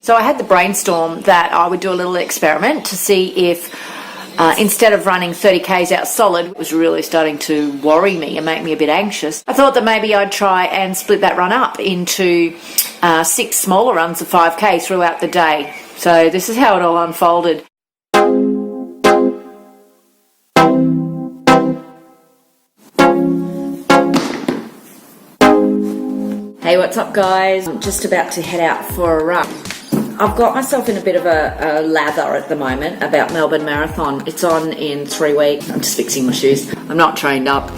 So I had the brainstorm that I would do a little experiment to see if instead of running 30Ks out solid, it was really starting to worry me and make me a bit anxious. I thought that maybe I'd try and split that run up into 6 smaller runs of 5K throughout the day. So this is how it all unfolded. Hey, what's up guys? I'm just about to head out for a run. I've got myself in a bit of a lather at the moment about Melbourne Marathon. It's on in 3 weeks. I'm just fixing my shoes. I'm not trained up.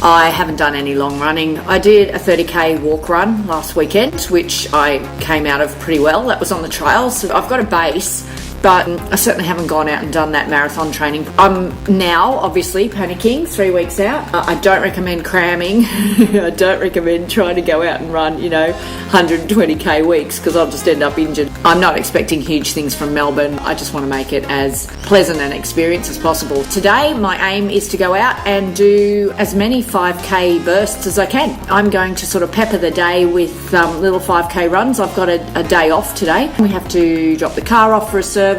I haven't done any long running. I did a 30K walk run last weekend, which I came out of pretty well. That was on the trail, so I've got a base, but I certainly haven't gone out and done that marathon training. I'm now obviously panicking 3 weeks out. I don't recommend cramming. I don't recommend trying to go out and run, 120K weeks, because I'll just end up injured. I'm not expecting huge things from Melbourne. I just want to make it as pleasant an experience as possible. Today, my aim is to go out and do as many 5K bursts as I can. I'm going to sort of pepper the day with little 5K runs. I've got a day off today. We have to drop the car off for a service.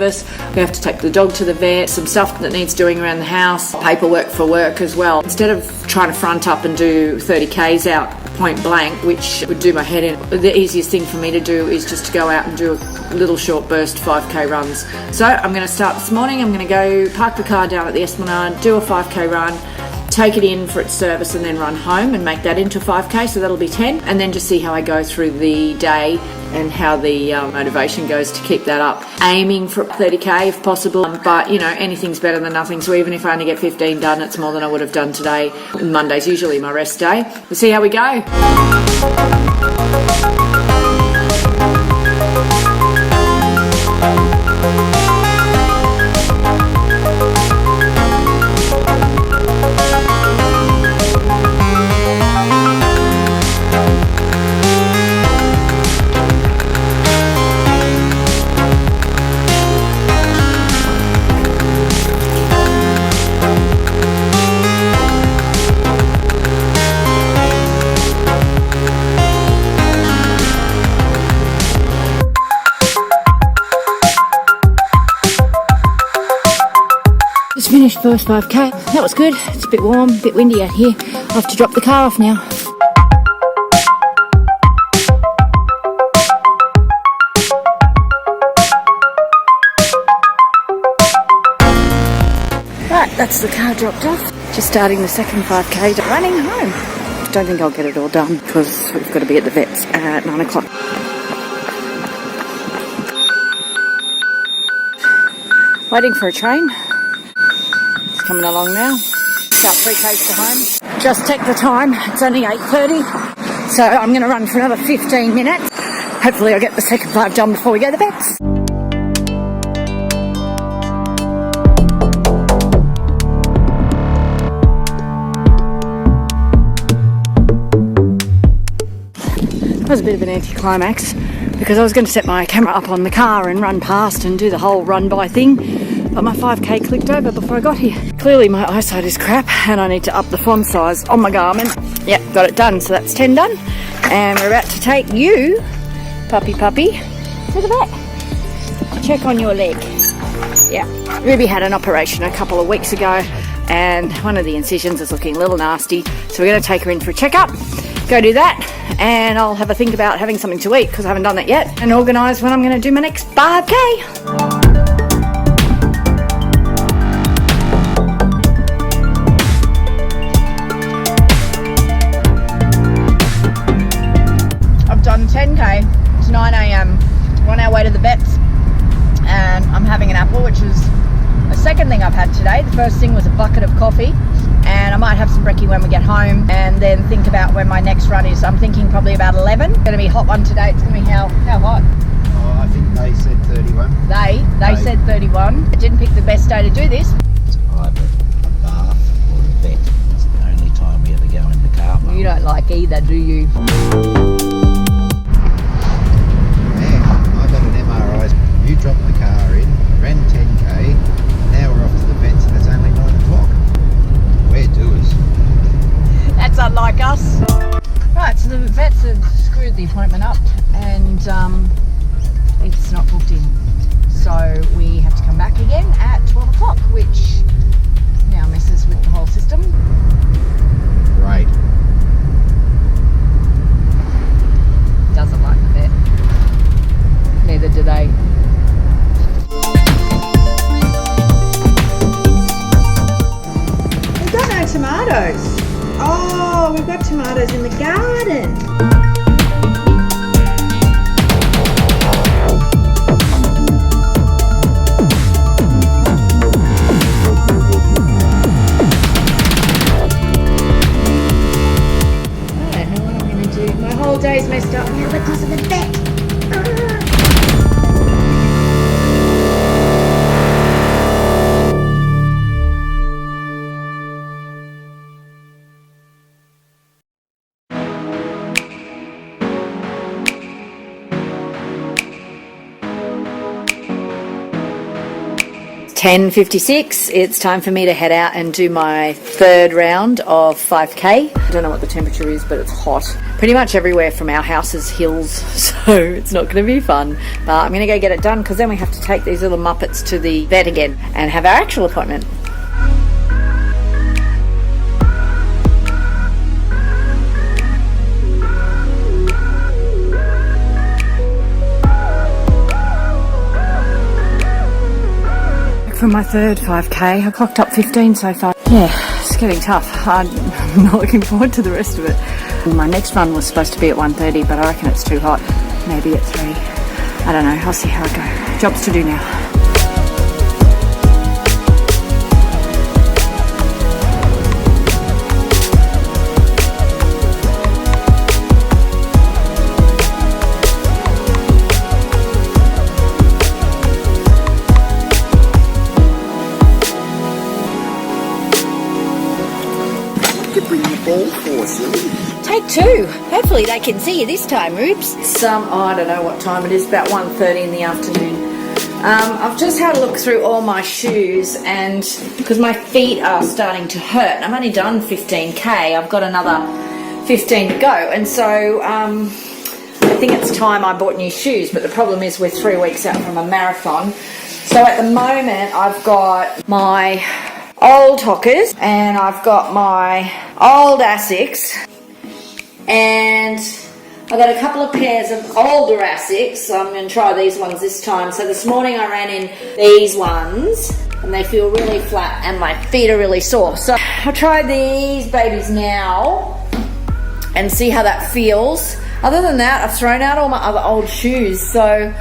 We have to take the dog to the vet, some stuff that needs doing around the house, paperwork for work as well. Instead of trying to front up and do 30Ks out point blank, which would do my head in, the easiest thing for me to do is just to go out and do a little short burst 5K runs. So I'm going to start this morning. I'm going to go park the car down at the Esplanade, do a 5K run, take it in for its service and then run home and make that into 5K, so that'll be 10, and then just see how I go through the day and how the motivation goes to keep that up. Aiming for 30K if possible, but anything's better than nothing, so even if I only get 15 done, it's more than I would have done today. Monday's usually my rest day. We'll see how we go. Finished first 5K. That was good. It's a bit warm, a bit windy out here. I have to drop the car off now. Right, that's the car dropped off. Just starting the second 5K, running home. Don't think I'll get it all done because we've got to be at the vets at 9 o'clock. Waiting for a train. Coming along now, about 3 k's to home. Just check the time, it's only 8:30, so I'm going to run for another 15 minutes. Hopefully I'll get the second 5 done before we go to the vets. That was a bit of an anticlimax because I was going to set my camera up on the car and run past and do the whole run by thing. But my 5K clicked over before I got here. Clearly my eyesight is crap and I need to up the font size on my Garmin. Yep, got it done. So that's 10 done. And we're about to take you, puppy, to the vet. Check on your leg. Yeah, Ruby had an operation a couple of weeks ago and one of the incisions is looking a little nasty. So we're going to take her in for a checkup, go do that, and I'll have a think about having something to eat because I haven't done that yet, and organise when I'm going to do my next 5K. Done 10K, it's 9 a.m. We're on our way to the vets and I'm having an apple, which is the second thing I've had today. The first thing was a bucket of coffee, and I might have some brekkie when we get home and then think about when my next run is. I'm thinking probably about 11. It's going to be a hot one today. It's going to be how hot? Oh, I think they said 31. They said 31. I didn't pick the best day to do this. It's either a bath or a vet. It's the only time we ever go in the car park. You don't like either, do you? You dropped the car in, ran 10k, now we're off to the vets and it's only 9 o'clock. We're doers. That's unlike us. Right, so the vets have screwed the appointment up and it's not booked neither do they. We've got no tomatoes. Oh, we've got tomatoes in the garden. My whole day's messed up now because of the vet. It's 10:56. It's time for me to head out and do my third round of 5k. I don't know what the temperature is, but it's hot. Pretty much everywhere from our house is hills, so it's not going to be fun. But I'm going to go get it done because then we have to take these little muppets to the vet again and have our actual appointment. For my third 5k, I clocked up 15 so far. Yeah, it's getting tough. I'm not looking forward to the rest of it. My next run was supposed to be at 1:30, but I reckon it's too hot. Maybe at 3. I don't know. I'll see how I go. Jobs to do now. Take 2. Hopefully they can see you this time, Rubes. I don't know what time it is, about 1:30 in the afternoon. I've just had a look through all my shoes, and because my feet are starting to hurt, I've only done 15k, I've got another 15 to go, and so I think it's time I bought new shoes, but the problem is we're 3 weeks out from a marathon. So at the moment I've got my old Hockers and I've got my old Asics, and I've got a couple of pairs of older Asics, so I'm going to try these ones this time. So this morning I ran in these ones and they feel really flat and my feet are really sore. So I'll try these babies now and see how that feels. Other than that, I've thrown out all my other old shoes, so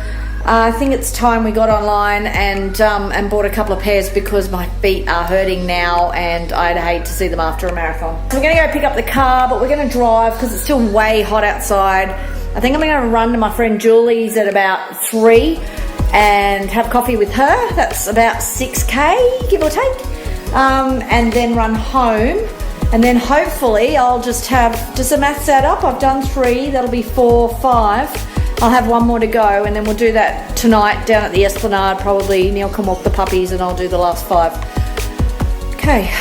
I think it's time we got online and bought a couple of pairs because my feet are hurting now and I'd hate to see them after a marathon. So we're going to go pick up the car, but we're going to drive because it's still way hot outside. I think I'm going to run to my friend Julie's at about 3 and have coffee with her. That's about 6k, give or take. And then run home. And then hopefully I'll just have, does the maths add up? I've done 3, that'll be 4, 5. I'll have 1 more to go, and then we'll do that tonight down at the Esplanade. Probably Neil can walk the puppies and I'll do the last 5. Okay.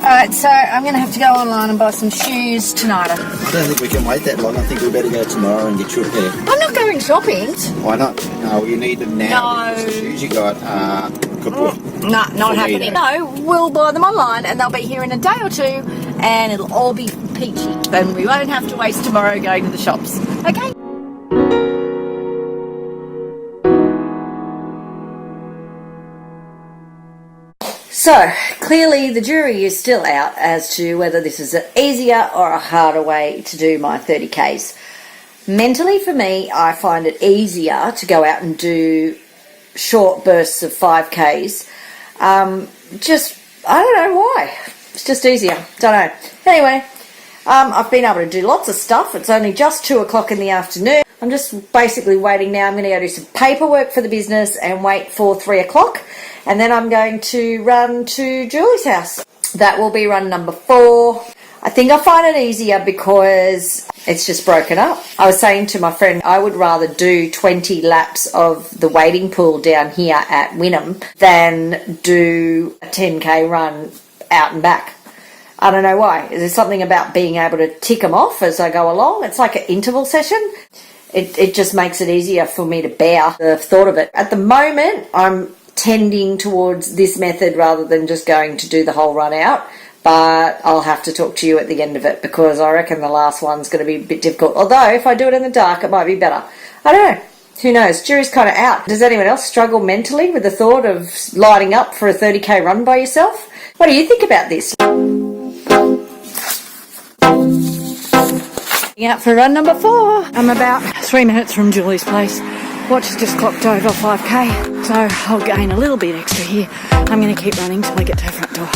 Alright, so I'm going to have to go online and buy some shoes tonight. I don't think we can wait that long. I think we better go tomorrow and get you a pair. I'm not going shopping. Why not? No, you need them now. No. Because the shoes you got are kaput. No, not happening. No, we'll buy them online and they'll be here in a day or 2 and it'll all be peachy. Then we won't have to waste tomorrow going to the shops. Okay? So, clearly the jury is still out as to whether this is an easier or a harder way to do my 30Ks. Mentally, for me, I find it easier to go out and do short bursts of 5Ks. I don't know why. It's just easier. Don't know. Anyway, I've been able to do lots of stuff. It's only just 2 o'clock in the afternoon. I'm just basically waiting now. I'm going to go do some paperwork for the business and wait for 3 o'clock. And then I'm going to run to Julie's house. That will be run number 4. I think I find it easier because it's just broken up. I was saying to my friend, I would rather do 20 laps of the wading pool down here at Wynnum than do a 10k run out and back. I don't know why. There's something about being able to tick them off as I go along. It's like an interval session. It just makes it easier for me to bear the thought of it. At the moment, I'm tending towards this method rather than just going to do the whole run out. But I'll have to talk to you at the end of it, because I reckon the last one's going to be a bit difficult. Although, if I do it in the dark, it might be better. I don't know. Who knows? Jury's kind of out. Does anyone else struggle mentally with the thought of lining up for a 30k run by yourself? What do you think about this? Out for run number 4. I'm about 3 minutes from Julie's place. Watch has just clocked over 5k, so I'll gain a little bit extra here. I'm going to keep running till I get to her front door.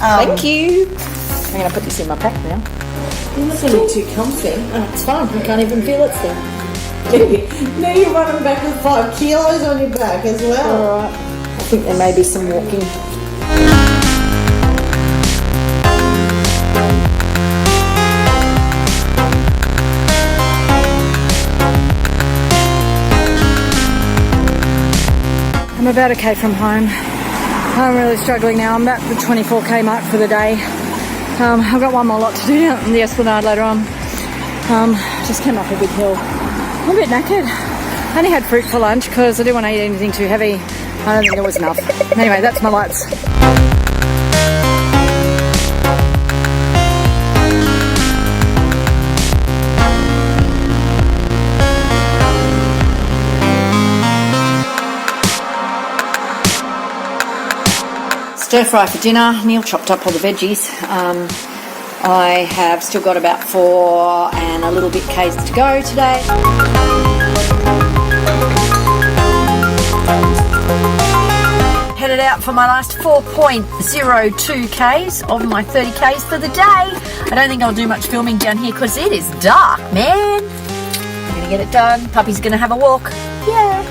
Thank you. I'm going to put this in my pack now. It's a bit too comfy. Oh, it's fine. I can't even feel it's there. Now you're running back with 5 kilos on your back as well. Alright. I think there may be some walking. I'm about a k from home. I'm really struggling now. I'm at the 24k mark for the day. I've got one more lot to do in the Esplanade later on. Just came up a big hill. I'm a bit knackered. I only had fruit for lunch because I didn't want to eat anything too heavy. I don't think it was enough. Anyway, that's my lights. Stir fry for dinner. Neil chopped up all the veggies. I have still got about 4 and a little bit k's to go today. Headed out for my last 4.02 k's of my 30 k's for the day. I don't think I'll do much filming down here because it is dark, man. I'm gonna get it done. Puppy's gonna have a walk. Yeah.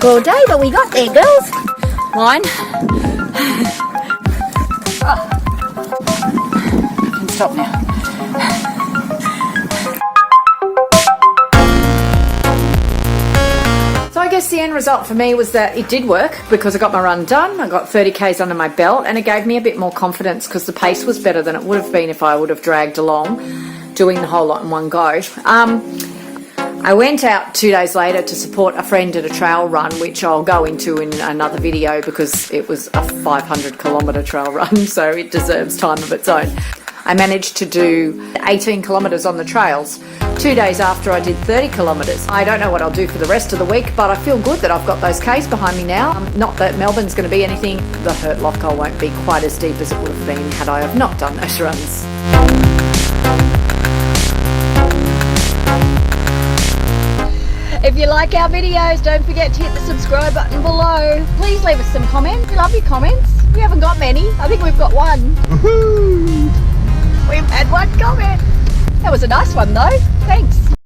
All day, but we got there, girls. Line. Oh. I can stop now. So I guess the end result for me was that it did work because I got my run done. I got 30 k's under my belt, and it gave me a bit more confidence because the pace was better than it would have been if I would have dragged along doing the whole lot in one go. I went out 2 days later to support a friend at a trail run, which I'll go into in another video because it was a 500 kilometre trail run, so it deserves time of its own. I managed to do 18 kilometres on the trails 2 days after I did 30 kilometres. I don't know what I'll do for the rest of the week, but I feel good that I've got those Ks behind me now. Not that Melbourne's going to be anything. The Hurt Locker won't be quite as deep as it would have been had I have not done those runs. If you like our videos, don't forget to hit the subscribe button below. Please leave us some comments. We love your comments. We haven't got many. I think we've got one. Woohoo! We've had one comment. That was a nice one though. Thanks.